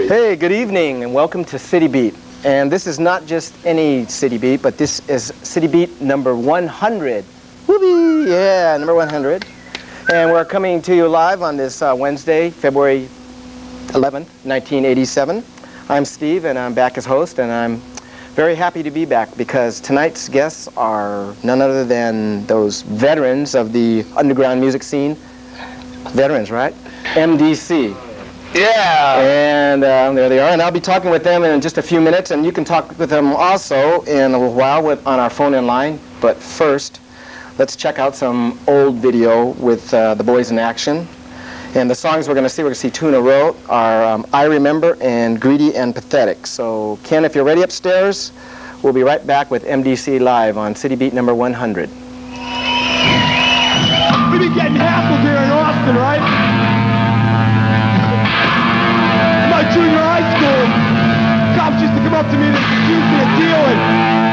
Hey, good evening and welcome to City Beat. And this is not just any City Beat, but this is City Beat number 100. Whoopee! Yeah, number 100. And we're coming to you live on this Wednesday, February 11th, 1987. I'm Steve and I'm back as host, and I'm very happy to be back because tonight's guests are none other than those veterans of the underground music scene. Veterans, right? M.D.C. Yeah. And there they are, and I'll be talking with them in just a few minutes, and you can talk with them also in a little while on our phone-in line. But first, let's check out some old video with the boys in action. And the songs we're going to see two in a row, are I Remember and Greedy and Pathetic. So, Ken, if you're ready upstairs, we'll be right back with M.D.C. live on City Beat number 100. We've been getting hassled here in Austin, right? My junior high school, cops used to come up to me and accuse me of dealing.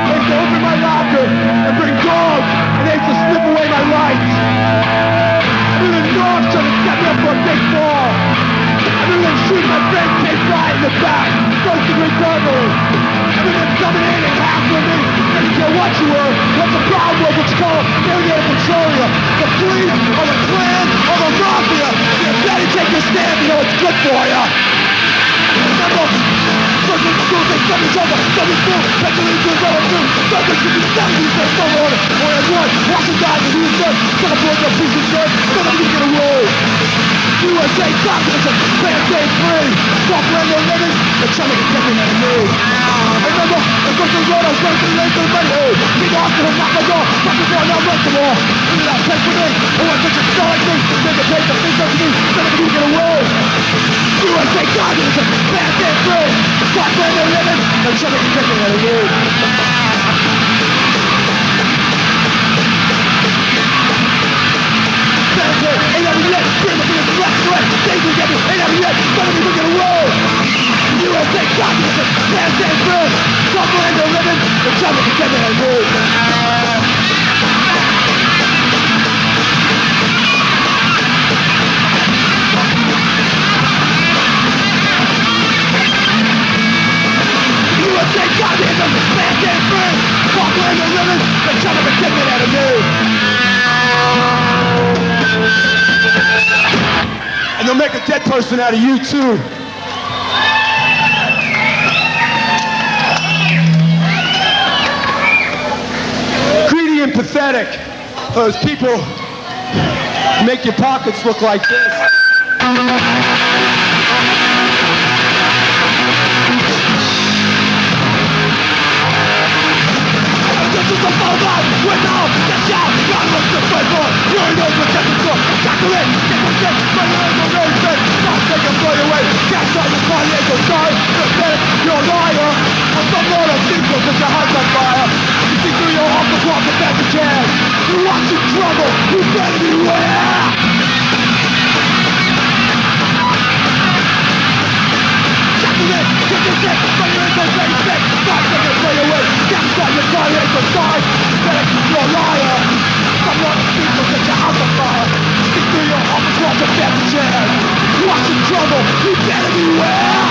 They used to open my locker and bring dogs, and they used to slip away my lights. I knew the dogs trying to set me up for a big fall. I knew them shooting my friend Kate Bryant in the back, first-degree burglary. I knew them coming in and hassling me. They didn't care what you were, what the problem was, what you call them. They were there to control you. The police, or the Klan, or the Mafia. You better take your stand, you know it's good for you. Remember, first in school, they sent each other, Sunday school, mentally to his own too. Sunday should be 70s, they still order. Or as one, watching guys in Houston, set up for a piece of shirt, none of you get a roll. USA capitalism, pay free. Stop random living, they're trying to get me out of me. Remember, the first thing I was running to the lane to the money hole. Keep off to him, knock my door, knock the door, now run some more. Look at that, pay for me, or what such a star like me. They can pay the things up to me, none of you get a roll. USA capitalism, pay free. Stop random living, they're trying to get me out of me. Ain't never yet, scream up in his left foot. Things will get me, ain't never yet, none of you look at a roll. USA capitalism, pay free. Stop random living, they're trying to get me out of me. USA communism, fast and free. Fuck land and living, they're trying to get me out of me. And they'll make a dead person out of you too. Greedy and pathetic. Those people make your pockets look like this. This is a phone line with all the shout. God looks to fight for. You already know what's happening for. Calculate, get the shit, but you ain't gonna raise it. Stop taking blow you away. Can't start your party, ain't no sorry. You're a liar. Or some Lord of people put your heart on fire. You see through your office walk with back the chairs. You watch you trouble. You better beware. Calculate, get the shit, but you ain't gonna raise it. Stop taking blow you away. Can't start your party, ain't no sorry. You're a liar. Some Lord of people put your house on fire. You see through your office walk with back the chairs. You watch you trouble. You better beware.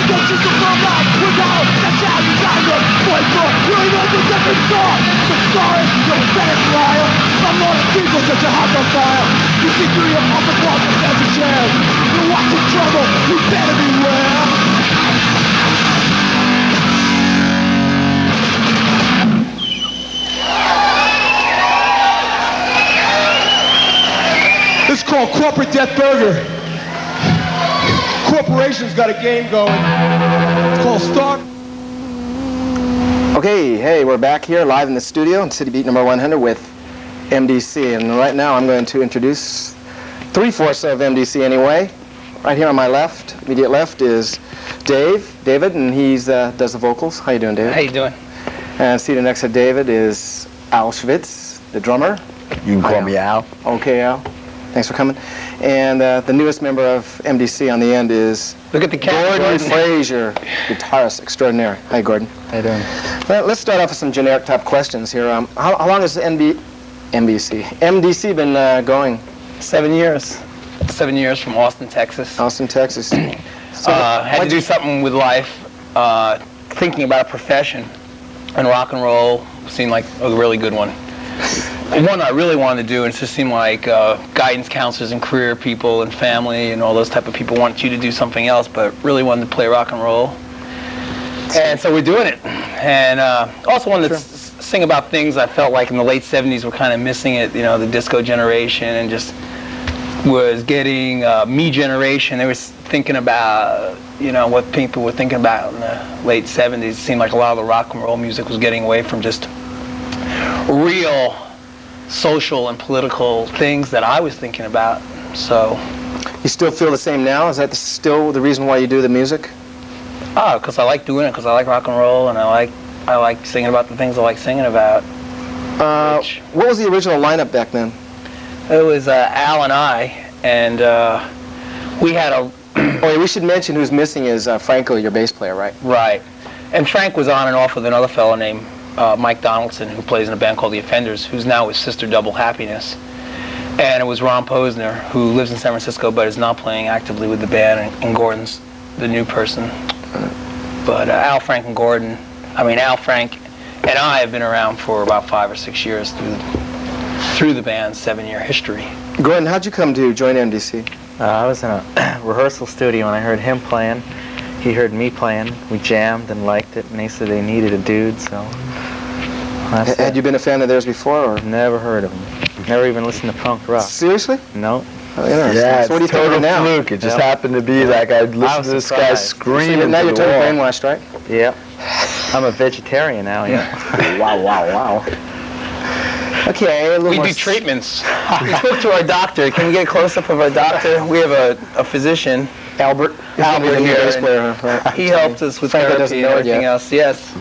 Don't you survive without that child you got your voice for. You ain't know the different song. The sorry, you're a pathetic liar. Some Lord of people set your heart on fire. You see through your office walls with fancy chairs. You're watching trouble. You better beware. This is called Corporate Death Burger. Corporation's got a game going. It's called Star. Okay, hey, we're back here live in the studio in City Beat number 100 with M.D.C. And right now I'm going to introduce three-fourths of M.D.C. anyway. Right here on my left, immediate left, is David, and he's does the vocals. How you doing, David? How you doing? And seated next to David is Al Schwitz, the drummer. You can call me Al. Okay, Al. Thanks for coming. And the newest member of M.D.C. on the end is Look at the cat, Gordon Frazier, guitarist extraordinaire. Hi, Gordon. How you doing? Well, let's start off with some generic type questions here. How long has M.D.C. been going? 7 years. 7 years from Austin, Texas. Austin, Texas. Had to do something with life, thinking about a profession, and rock and roll seemed like a really good one. One I really wanted to do, and it just seemed like guidance counselors and career people and family and all those type of people want you to do something else, but really wanted to play rock and roll. And so we're doing it. And also wanted to sing about things I felt like in the late 70s were kind of missing it, you know, the disco generation, and just was getting me generation. They were thinking about, you know, what people were thinking about in the late 70s. It seemed like a lot of the rock and roll music was getting away from just real social and political things that I was thinking about. So, you still feel the same now? Is that still the reason why you do the music? Because I like doing it, because I like rock and roll, and I like singing about the things I like singing about. What was the original lineup back then? It was Al and I, and we had a... Oh, yeah, we should mention who's missing is Franco, your bass player, right? Right. And Frank was on and off with another fellow named Mike Donaldson, who plays in a band called The Offenders, who's now with Sister Double Happiness. And it was Ron Posner, who lives in San Francisco but is not playing actively with the band, and Gordon's the new person. But Al, Frank, and Gordon, Al, Frank, and I have been around for about 5 or 6 years through the band's 7-year history. Gordon, how'd you come to join M.D.C? I was in a rehearsal studio and I heard him playing. He heard me playing. We jammed and liked it, and they said they needed a dude, so... Had you been a fan of theirs before, or? Never heard of him. Never even listened to punk rock. Seriously? No. Oh, interesting. Yeah, So what do you it's think of total it now? fluke. It just happened to be like I'd listen to this guy surprised. scream So now into you're the totally wall. brainwashed, right? Yep. I'm a vegetarian now, yeah. Wow. Okay, a little We more do treatments. We spoke to our doctor. Can we get a close-up of our doctor? We have a physician, Albert Albert here. here, Bass and player, right? he helped us with Franco doesn't therapy and know it everything yet. else. Yes.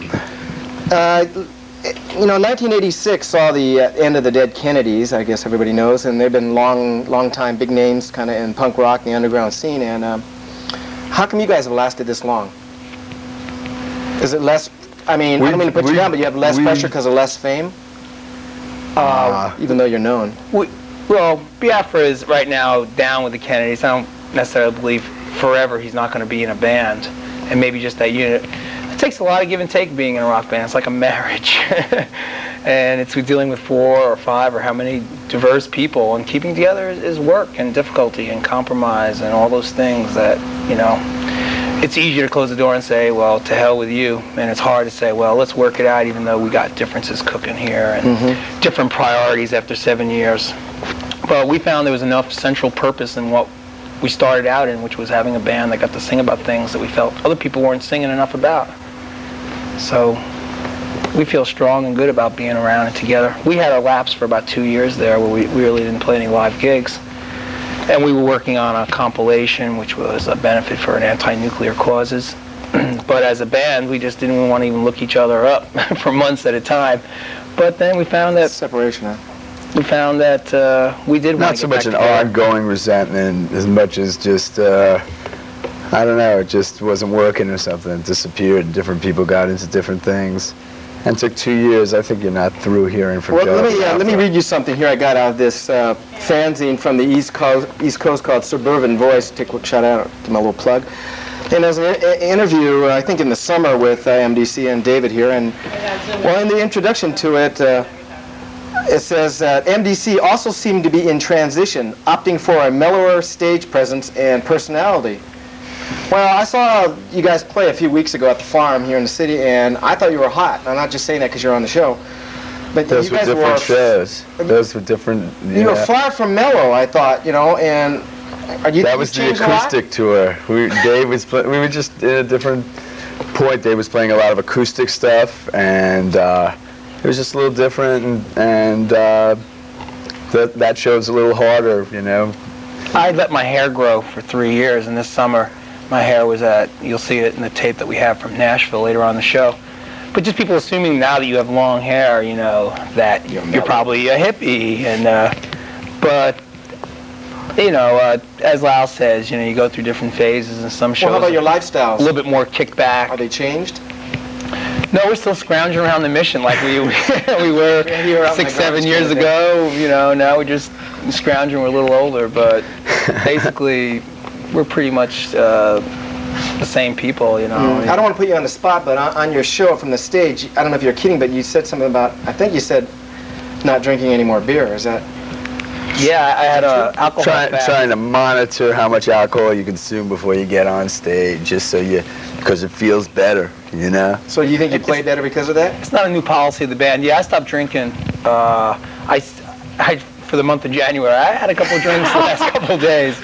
1986 saw the end of the Dead Kennedys, I guess everybody knows, and they've been long time big names kind of in punk rock and the underground scene. And how come you guys have lasted this long? Is it less? I don't mean to put you down, but you have less pressure because of less fame, even though you're known. Well, Biafra is right now down with the Kennedys. I don't necessarily believe forever he's not going to be in a band, and maybe just that unit. It takes a lot of give and take being in a rock band. It's like a marriage. And it's dealing with 4 or 5 or how many diverse people, and keeping together is work and difficulty and compromise and all those things that, you know, it's easier to close the door and say, well, to hell with you, and it's hard to say, well, let's work it out even though we got differences cooking here and different priorities after 7 years. But we found there was enough central purpose in what we started out in, which was having a band that got to sing about things that we felt other people weren't singing enough about. So we feel strong and good about being around and together. We had a lapse for about 2 years there where we really didn't play any live gigs. And we were working on a compilation which was a benefit for an anti-nuclear causes. But as a band, we just didn't want to even look each other up for months at a time. But then we found that... Separation, huh? We found that we did want Not to so get much an back together. ongoing resentment as much as just, I don't know, it just wasn't working or something. It disappeared. Different people got into different things. And it took 2 years. I think you're not through hearing from Well, Joe. let me read you something here I got out of this fanzine from the East Coast called Suburban Voice. Take a quick shout out to my little plug. And there's an interview, I think in the summer, with M.D.C and David here. And well, in the introduction to it, it says that M.D.C also seemed to be in transition, opting for a mellower stage presence and personality. Well, I saw you guys play a few weeks ago at the farm here in the city, and I thought you were hot. I'm not just saying that because you're on the show. But Those you were guys different shows. Those were different. You were far from mellow, I thought, you know, and That was the acoustic tour. Dave was we were just in a different point. Dave was playing a lot of acoustic stuff, and it was just a little different, and that show's a little harder, you know. I let my hair grow for 3 years, and this summer my hair was you'll see it in the tape that we have from Nashville later on in the show. But just people assuming now that you have long hair, you know, that you're probably a hippie, and but you know, as Lal says, you know, you go through different phases, and some shows Well, how about your lifestyles? a little bit more kickback. Are they changed? No, we're still scrounging around the Mission like we were 6-7 years ago. You know, now we're just scrounging. We're a little older, but basically, we're pretty much the same people. You know. I don't want to put you on the spot, but on your show from the stage, I don't know if you're kidding, but you said something about, I think you said, not drinking any more beer. Is that? Yeah, I had a alcohol trying to monitor how much alcohol you consume before you get on stage, just so because it feels better, you know. So you think you played better because of that? It's not a new policy of the band. Yeah, I stopped drinking. I for the month of January, I had a couple of drinks the last couple of days,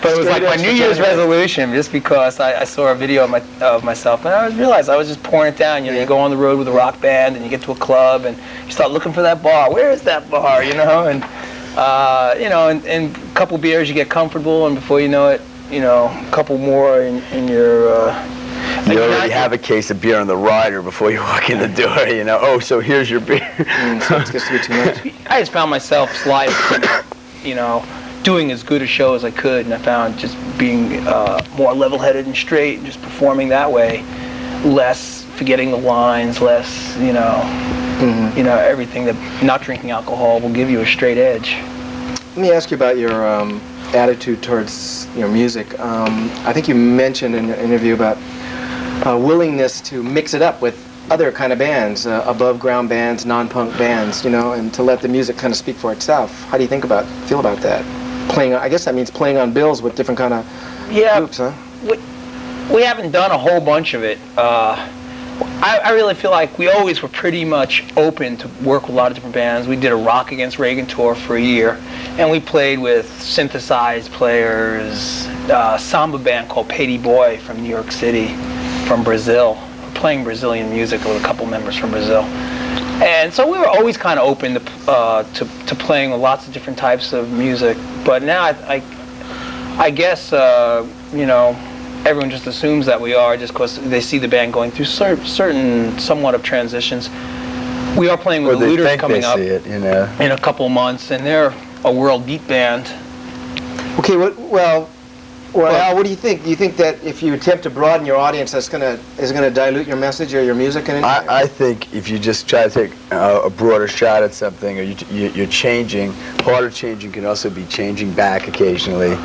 but it was like my New Year's resolution, just because I saw a video of myself, and I realized I was just pouring it down. You know, you go on the road with a rock band, and you get to a club, and you start looking for that bar. Where is that bar? You know, and you know, and a couple beers, you get comfortable, and before you know it, you know, a couple more in your. You already have a case of beer on the rider before you walk in the door, you know. Oh, so here's your beer. So it gets to be too much. I just found myself sliding, you know, doing as good a show as I could, and I found just being more level-headed and straight, and just performing that way, less forgetting the lines, less, you know, you know, everything that not drinking alcohol will give you a straight edge. Let me ask you about your attitude towards your music. I think you mentioned in an interview about willingness to mix it up with other kind of bands, above ground bands, non-punk bands, you know, and to let the music kind of speak for itself. How do you feel about that? Playing, I guess that means playing on bills with different kind of groups, huh? We haven't done a whole bunch of it. I really feel like we always were pretty much open to work with a lot of different bands. We did a Rock Against Reagan tour for a year, and we played with synthesized players, a samba band called Petit Boy from New York City, from Brazil, playing Brazilian music with a couple members from Brazil. And so we were always kind of open to playing with lots of different types of music. But now I guess, you know, everyone just assumes that we are just because they see the band going through certain somewhat of transitions. We are playing with the Looters coming up in a couple of months, and they're a world beat band. Okay, well, Al, what do you think? Do you think that if you attempt to broaden your audience, is going to dilute your message or your music in any way? I think if you just try to take a broader shot at something, or you're changing, part of changing can also be changing back occasionally.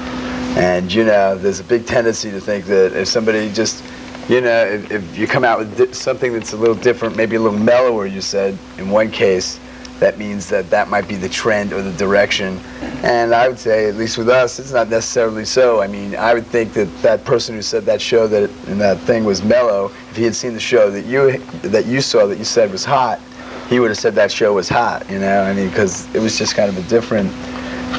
And, you know, there's a big tendency to think that if somebody just, you know, if you come out with something that's a little different, maybe a little mellower, you said, in one case, that means that might be the trend or the direction. And I would say, at least with us, it's not necessarily so. I mean, I would think that person who said that show and that thing was mellow, if he had seen the show that you saw that you said was hot, he would have said that show was hot, you know? I mean, because it was just kind of a different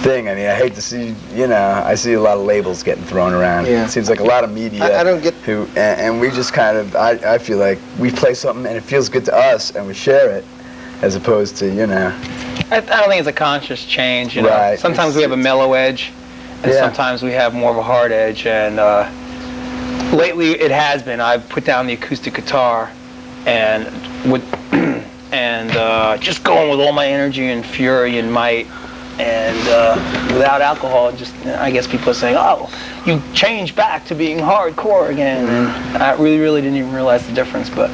thing. I mean, I hate to see, you know, I see a lot of labels getting thrown around. Yeah. It seems like a lot of media. I don't get and we just kind of, I feel like we play something and it feels good to us and we share it, as opposed to, you know. I don't think it's a conscious change, you know. Right. Sometimes we have a mellow edge, and sometimes we have more of a hard edge. And lately, it has been. I've put down the acoustic guitar, and just going with all my energy and fury and might, and without alcohol. Just, I guess people are saying, "Oh, you changed back to being hardcore again," and I really didn't even realize the difference, but.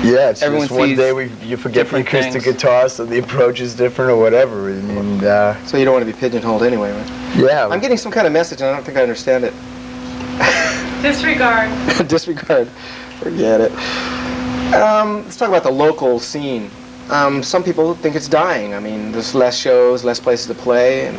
Yeah, it's everyone just one day you forget the acoustic guitar, so the approach is different or whatever. I mean, so you don't want to be pigeonholed anyway, right? Yeah. I'm getting some kind of message, and I don't think I understand it. Disregard. Disregard. Forget it. Let's talk about the local scene. Some people think it's dying. I mean, there's less shows, less places to play. And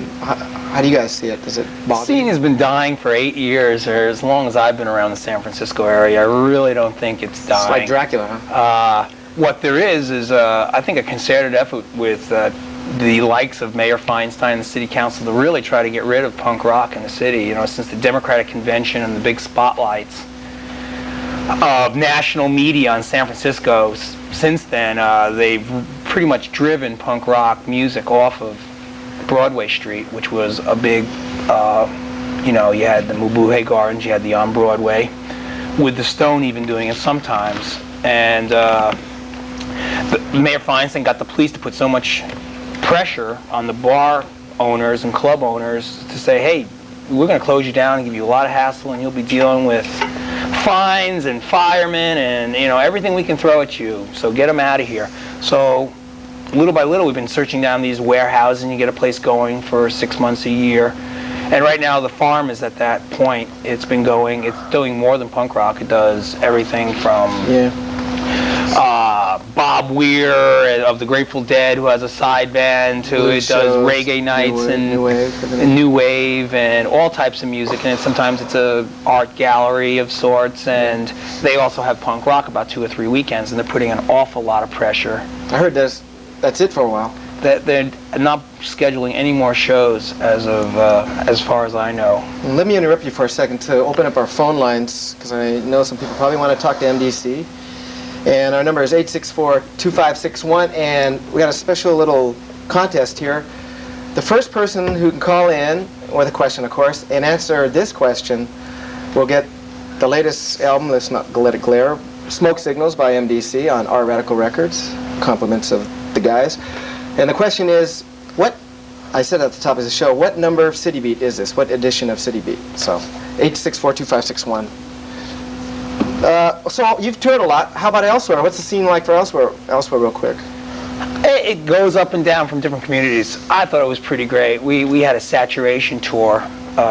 how do you guys see it? Does it bother you? The scene has been dying for 8 years, or as long as I've been around the San Francisco area. I really don't think it's dying. It's like Dracula, huh? What there is I think, a concerted effort with the likes of Mayor Feinstein and the City Council to really try to get rid of punk rock in the city. You know, since the Democratic Convention and the big spotlights of national media on San Francisco, since then, they've pretty much driven punk rock music off of Broadway Street, which was a big, you know, you had the Mabuhay Gardens, you had the On Broadway, with the Stone even doing it sometimes. And Mayor Feinstein got the police to put so much pressure on the bar owners and club owners to say, hey, we're going to close you down and give you a lot of hassle, and you'll be dealing with fines and firemen and everything we can throw at you. So get them out of here. So little by little, we've been searching down these warehouses, and you get a place going for 6 months, a year. And right now, the farm is at that point. It's been going. It's doing more than punk rock. It does everything from Bob Weir of the Grateful Dead, who has a side band, to it does reggae nights and new wave and all types of music. And sometimes it's a art gallery of sorts. And they also have punk rock about 2 or 3 weekends, and they're putting an awful lot of pressure. I heard that's it for a while. That they're not scheduling any more shows as far as I know. Let me interrupt you for a second to open up our phone lines, because I know some people probably want to talk to M.D.C. And our number is 864-2561, and we got a special little contest here. The first person who can call in, with a question of course, and answer this question will get the latest album, let's not let it glare, Smoke Signals by M.D.C. on Our Radical Records. Compliments of the guys. And the question is, what, I said at the top of the show, what number of City Beat is this? What edition of City Beat? So, 864-2561. So, you've toured a lot. How about elsewhere? What's the scene like for elsewhere real quick? It goes up and down from different communities. I thought it was pretty great. We had a saturation tour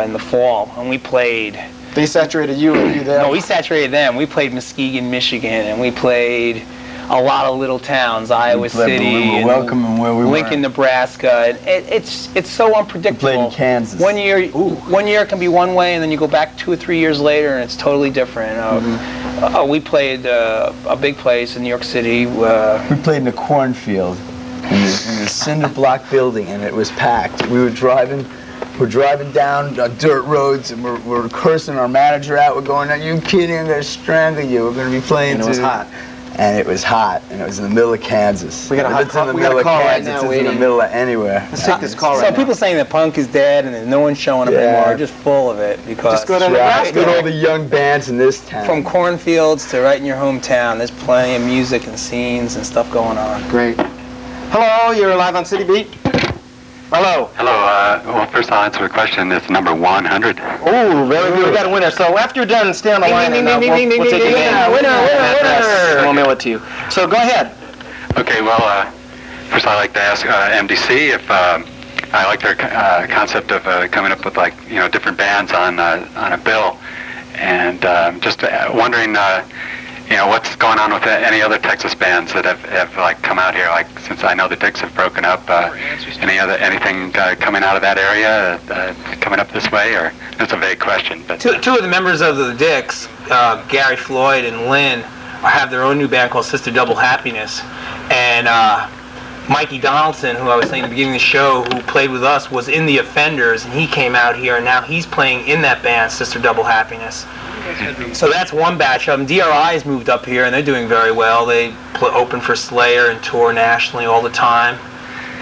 in the fall, and we played... They saturated you, or you there? No, we saturated them. We played Muskegon, Michigan, and we played a lot of little towns, Iowa City, we were welcome and where we Lincoln, Nebraska. And it's so unpredictable. We played in Kansas. 1 year, 1 year can be one way, and then you go back 2 or 3 years later, and it's totally different. We played a big place in New York City. We played in a cornfield in a cinder block building, and it was packed. We're driving down dirt roads, and we're cursing our manager out. We're going, "Are you kidding? I'm going to strangle you. We're going to be playing." And it was hot. And it was hot, and it was in the middle of Kansas. We got a hot call. We got a call right now. It's in the middle of anywhere. Let's take this call right now. So people saying that punk is dead and that no one's showing up anymore are just full of it, because just go to Nebraska. Look at all the young bands in this town. from cornfields to right in your hometown, there's plenty of music and scenes and stuff going on. Great. Hello, you're live on City Beat. Hello. Hello. Well, first I'll answer the question. It's number 100. Oh, very good. We got a winner. So after you're done, stay on the line, and we'll take your name. Winner. And we'll mail it to you. So go ahead. Okay. Well, first I'd like to ask M.D.C. if I like their concept of coming up with different bands on a bill, and just wondering. What's going on with any other Texas bands that have come out here? Since I know the Dicks have broken up, anything coming out of that area coming up this way? Or it's a vague question, but Two of the members of the Dicks, Gary Floyd and Lynn, have their own new band called Sister Double Happiness, and Mikey Donaldson, who I was saying at the beginning of the show, who played with us, was in the Offenders, and he came out here, and now he's playing in that band, Sister Double Happiness. So that's one batch of them. DRI's moved up here, and they're doing very well. They open for Slayer and tour nationally all the time.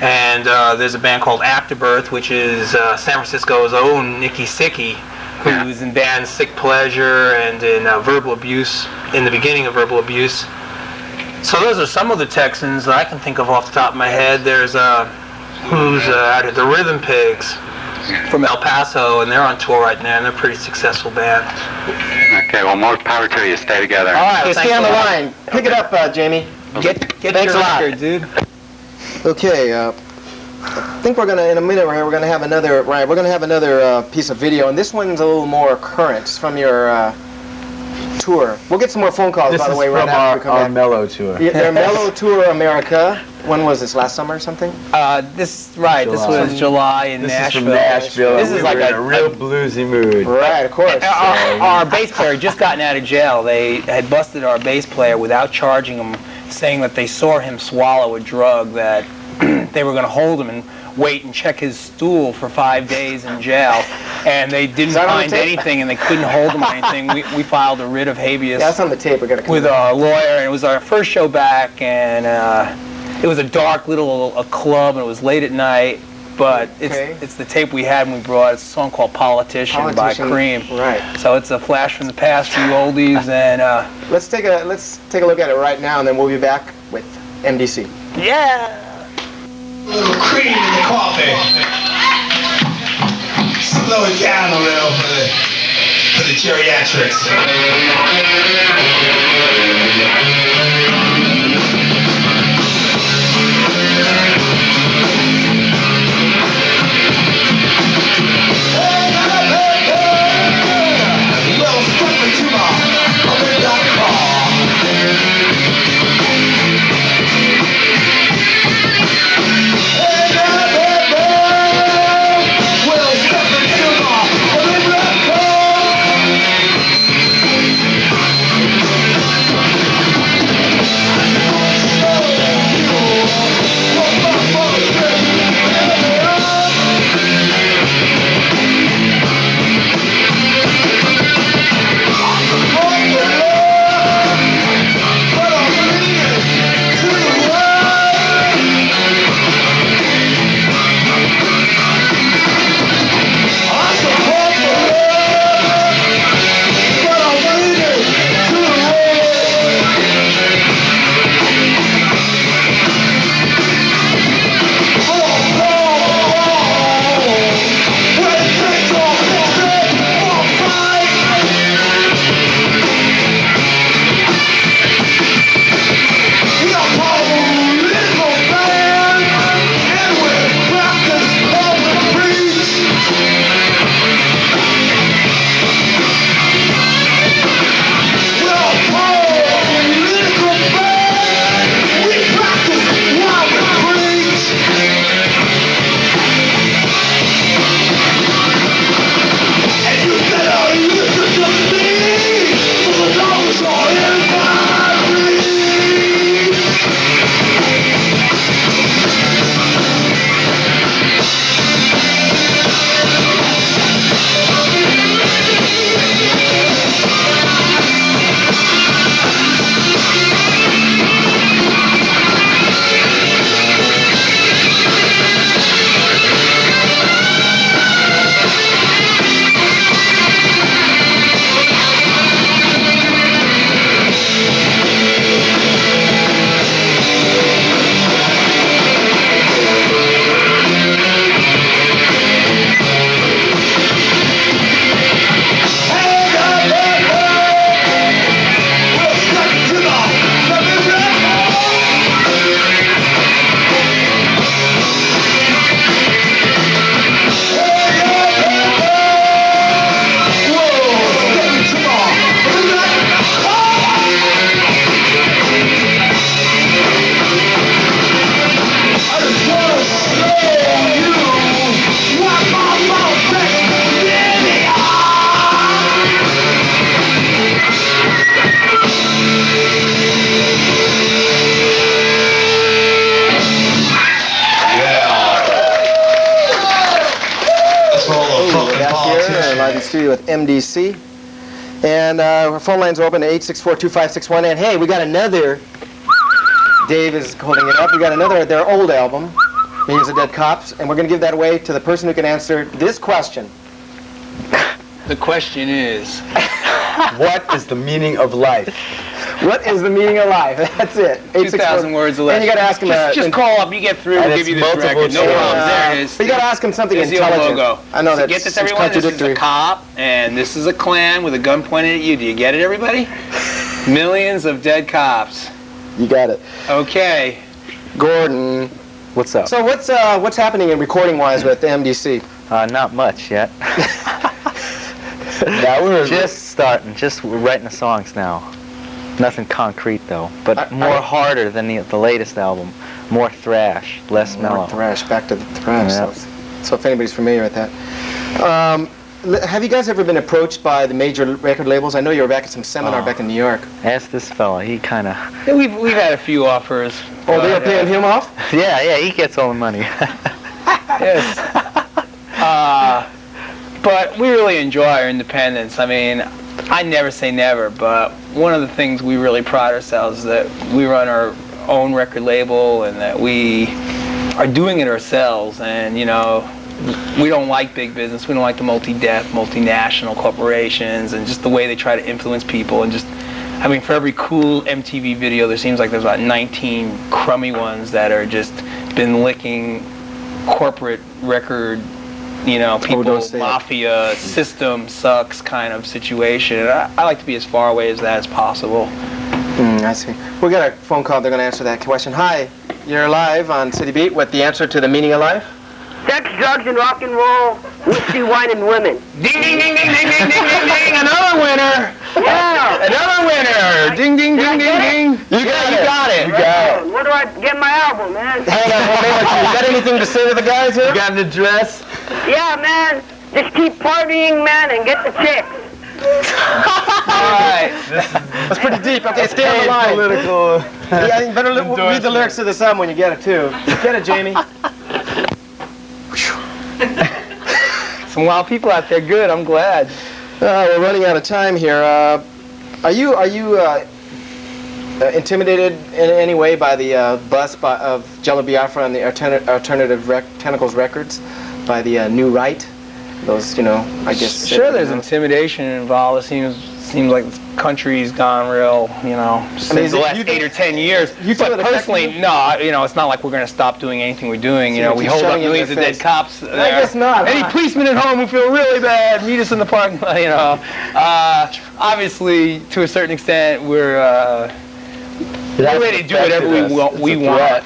And there's a band called Afterbirth, which is San Francisco's own Nikki Sicky, who's in bands Sick Pleasure and in Verbal Abuse, in the beginning of Verbal Abuse. So those are some of the Texans that I can think of off the top of my head. There's who's out here, the Rhythm Pigs from El Paso, and they're on tour right now, and they're a pretty successful band. Okay, well, more power to you. Stay together. All right, well, stay on the line. Pick it up, Jamie. Get Thanks your a lot. record, dude. Okay, I think we're gonna, in a minute, we're gonna have another piece of video, and this one's a little more current. It's from your tour. We'll get some more phone calls, by the way, right after we come our back. Mellow tour. Yeah, their Mellow Tour America. When was this? Last summer or something? This was July in Nashville. This is from Nashville. This is like in a real bluesy mood. Right, of course. Our bass player had just gotten out of jail. They had busted our bass player without charging him, saying that they saw him swallow a drug, that they were going to hold him and wait and check his stool for 5 days in jail, and they didn't find anything, and they couldn't hold him or anything. We filed a writ of habeas. Yeah, that's on the tape. We're gonna come with our lawyer, and it was our first show back, and it was a dark little club, and it was late at night. But it's the tape we had when we brought it. It's a song called Politician by Cream. Right. So it's a flash from the past for you oldies, and let's take a look at it right now, and then we'll be back with M.D.C. Yeah. A little cream in the coffee. Slow it down a little bit. for the geriatrics. Live in studio with M.D.C. And our phone lines are open at 864-2561. And hey, we got another. Dave is holding it up. We got another, their old album, Millions of Dead Cops. And we're going to give that away to the person who can answer this question. The question is, What is the meaning of life? What is the meaning of life? That's it. 2,000 words or less. And you got to ask him just call up. You get through. And We'll it's give you this multiple record. No choice. problem. There it is. But you got to ask him something There's the intelligent. logo. I know So that's get this, everyone. This is contradictory. a cop, and this is a Klan with a gun pointed at you. Do you get it, everybody? Millions of dead cops. You got it. Okay. Gordon. What's up? So what's happening in recording-wise with MDC? Not much yet. Now we're Just starting. Just writing the songs now. Nothing concrete though, but more harder than the latest album. More thrash, less mellow. More thrash. Back to the thrash. Yeah. So if anybody's familiar with that. Have you guys ever been approached by the major record labels? I know you were back at some seminar back in New York. Ask this fella. He kind of. Yeah, we've had a few offers. Oh, they were paying him off? Yeah, he gets all the money. Yes. But we really enjoy our independence. I mean, I never say never, but one of the things we really pride ourselves is that we run our own record label and that we are doing it ourselves. And, you know, we don't like big business. We don't like the multinational corporations and just the way they try to influence people. And just, I mean, for every cool MTV video, there seems like there's about 19 crummy ones that are just been licking corporate record people, don't say it. mafia, system sucks kind of situation. I like to be as far away as that as possible. I see. We got a phone call. They're going to answer that question. Hi, you're live on City Beat with the answer to the meaning of life. Sex, drugs, and rock and roll, whiskey, wine, and women. Ding, ding, ding, ding, ding, ding, ding, ding, ding. Another winner. Yeah. Another winner. Ding, ding, ding, ding, ding. You got it. Where do I get my album, man? Hang on, you got anything to say to the guys here? You got an address? Yeah, man. Just keep partying, man, and get the chicks. All right. That's pretty deep. Okay, stay on the line. Political. Yeah, you better read the lyrics to the song when you get it, too. Get it, Jamie. Some wild people out there. Good. I'm glad. We're running out of time here. Are you intimidated in any way by the bust of Jello Biafra and the Alternative Tentacles Records by the New Right? Those, I guess. Sure, there's intimidation involved. It seems like the country's gone real, since the last 8 or 10 years. But personally, no, it's not like we're going to stop doing anything we're doing. We hold up millions of dead cops there. I guess not. Any policeman at home who feel really bad, meet us in the parking lot, obviously, to a certain extent, we're ready to do whatever we want.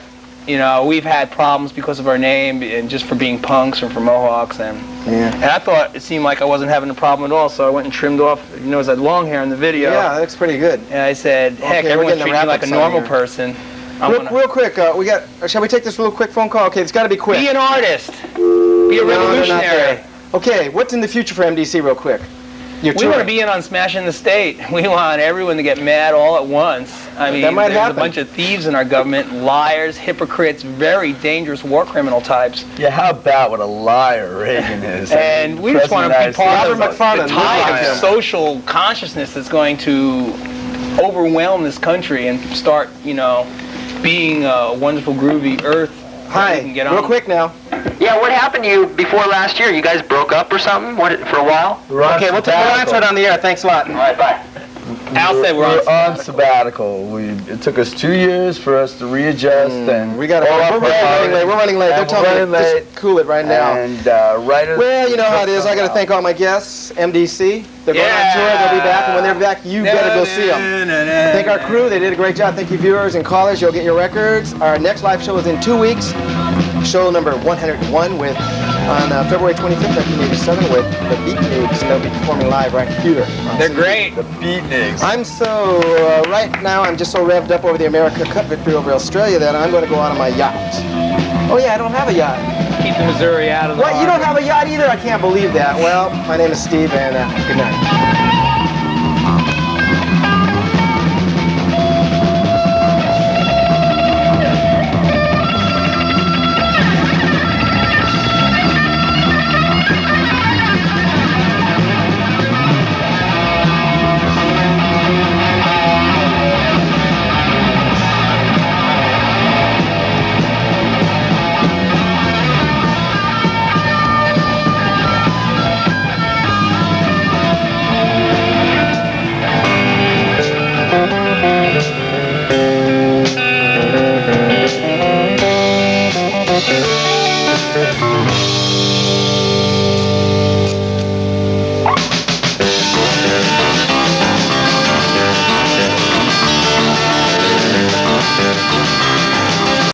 We've had problems because of our name and just for being punks or for Mohawks, and I thought it seemed like I wasn't having a problem at all, so I went and trimmed off. You notice that long hair in the video. Yeah, that looks pretty good. And I said, heck, everyone's treating me like a normal person. Real quick, shall we take this real quick phone call? Okay, it's got to be quick. Be an artist. Be a revolutionary. Okay, what's in the future for M.D.C. real quick? We want to be in on Smashing the State. We want everyone to get mad all at once. I mean, that might there's happen. a bunch of thieves in our government, liars, hypocrites, very dangerous war criminal types. Yeah, how about what a liar Reagan is? And we just want to be part of the McFarlane, tide of social consciousness that's going to overwhelm this country and start, being a wonderful, groovy earth. Hi, real quick now. Yeah, what happened to you before last year? You guys broke up or something for a while? Okay, we'll answer it on the air. Thanks a lot. All right, bye. Al said we're on sabbatical. It took us 2 years for us to readjust, and we're running late. They're telling me just cool it right now. And right. Well, you know how it is. I got to thank all my guests. M.D.C. They're going on tour. They'll be back, and when they're back, you better go see them. Thank our crew. They did a great job. Thank you, viewers and callers. You'll get your records. Our next live show is in 2 weeks. Show number 101 on February 25th, 1987 with the Beatniks, and they'll be performing live right here. They're great. The Beatniks. I'm so, right now, I'm just so revved up over the America Cup victory over Australia that I'm going to go out on my yacht. Oh yeah, I don't have a yacht. Keep the Missouri out of the What, you don't have a yacht either? I can't believe that. Well, my name is Steve, and good night.